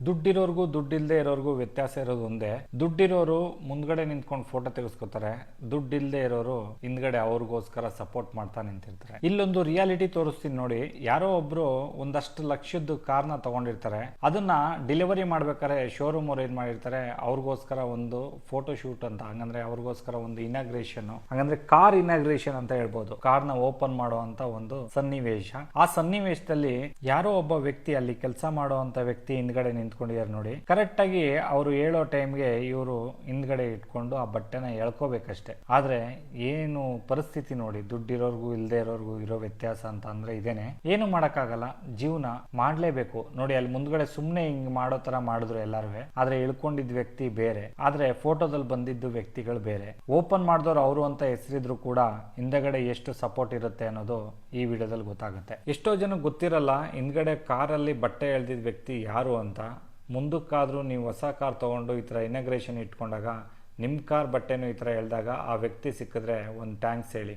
ದುಡ್ಡಿರೋರ್ಗೂ ದುಡ್ಡಿಲ್ದೇ ಇರೋರ್ಗೂ ವ್ಯತ್ಯಾಸ ಇರೋದು ಒಂದೇ. ದುಡ್ಡಿರೋರು ಮುಂದ್ಗಡೆ ನಿಂತ್ಕೊಂಡು ಫೋಟೋ ತೆಗೆಸ್ಕೊತಾರೆ, ದುಡ್ಡಿಲ್ದೇ ಇರೋರು ಹಿಂದ್ಗಡೆ ಅವ್ರಿಗೋಸ್ಕರ ಸಪೋರ್ಟ್ ಮಾಡ್ತಾ ನಿಂತಿರ್ತಾರೆ. ಇಲ್ಲೊಂದು ರಿಯಾಲಿಟಿ ತೋರಿಸ್ತೀನಿ ನೋಡಿ. ಯಾರೋ ಒಬ್ರು ಒಂದಷ್ಟು ಲಕ್ಷದ ಕಾರ್ನ ತಗೊಂಡಿರ್ತಾರೆ, ಅದನ್ನ ಡೆಲಿವರಿ ಮಾಡ್ಬೇಕಾದ್ರೆ ಶೋರೂಮ್ ಅವ್ರು ಏನ್ ಮಾಡಿರ್ತಾರೆ, ಅವ್ರಿಗೋಸ್ಕರ ಒಂದು ಫೋಟೋ ಶೂಟ್ ಅಂತ, ಹಂಗಂದ್ರೆ ಅವ್ರಿಗೋಸ್ಕರ ಒಂದು ಇನಾಗ್ರೇಷನ್, ಹಂಗಂದ್ರೆ ಕಾರ್ ಇನಾಗ್ರೇಷನ್ ಅಂತ ಹೇಳ್ಬೋದು, ಕಾರ್ನ ಓಪನ್ ಮಾಡುವಂತ ಒಂದು ಸನ್ನಿವೇಶ. ಆ ಸನ್ನಿವೇಶದಲ್ಲಿ ಯಾರೋ ಒಬ್ಬ ವ್ಯಕ್ತಿ, ಅಲ್ಲಿ ಕೆಲಸ ಮಾಡುವಂತ ವ್ಯಕ್ತಿ ಹಿಂದ್ಗಡೆ ನಿಂತ್ಕೊಂಡಿದ್ದಾರೆ ನೋಡಿ. ಕರೆಕ್ಟ್ ಆಗಿ ಅವರು ಹೇಳೋ ಟೈಮ್ಗೆ ಇವರು ಹಿಂದ್ಗಡೆ ಇಟ್ಕೊಂಡು ಆ ಬಟ್ಟೆನ ಎಳ್ಕೋಬೇಕಷ್ಟೇ. ಆದ್ರೆ ಏನು ಪರಿಸ್ಥಿತಿ ನೋಡಿ, ದುಡ್ಡಿರೋರ್ಗು ಇಲ್ದೇ ಇರೋರ್ಗು ಇರೋ ವ್ಯತ್ಯಾಸ ಅಂತ ಅಂದ್ರೆ ಇದೇನೆ. ಏನು ಮಾಡಕ್ಕಾಗಲ್ಲ, ಜೀವನ ಮಾಡ್ಲೇಬೇಕು ನೋಡಿ. ಅಲ್ಲಿ ಮುಂದ್ಗಡೆ ಸುಮ್ನೆ ಹಿಂಗ್ ಮಾಡೋ ತರ ಮಾಡಿದ್ರು ಎಲ್ಲಾರು, ಆದ್ರೆ ಇಳ್ಕೊಂಡಿದ್ ವ್ಯಕ್ತಿ ಬೇರೆ, ಆದ್ರೆ ಫೋಟೋದಲ್ಲಿ ಬಂದಿದ್ದು ವ್ಯಕ್ತಿಗಳು ಬೇರೆ. ಓಪನ್ ಮಾಡಿದವ್ರು ಅವರು ಅಂತ ಹೆಸರಿದ್ರು ಕೂಡ ಹಿಂದಗಡೆ ಎಷ್ಟು ಸಪೋರ್ಟ್ ಇರುತ್ತೆ ಅನ್ನೋದು ಈ ವಿಡಿಯೋದಲ್ಲಿ ಗೊತ್ತಾಗುತ್ತೆ. ಎಷ್ಟೋ ಜನ ಗೊತ್ತಿರಲ್ಲ ಹಿಂದ್ಗಡೆ ಕಾರಲ್ಲಿ ಬಟ್ಟೆ ಎಳ್ದಿದ್ ವ್ಯಕ್ತಿ ಯಾರು ಅಂತ. ಮುಂದಕ್ಕಾದ್ರೂ ನೀವು ಹೊಸ ಕಾರ್ ತಗೊಂಡು ಈ ತರ ಇನಾಗ್ರೇಷನ್ ಇಟ್ಕೊಂಡಾಗ, ನಿಮ್ ಕಾರ್ ಬಟ್ಟೆನೂ ಈ ತರ ಎಳ್ದಾಗ ಆ ವ್ಯಕ್ತಿ ಸಿಕ್ಕಿದ್ರೆ ಒಂದು ಥ್ಯಾಂಕ್ಸ್ ಹೇಳಿ.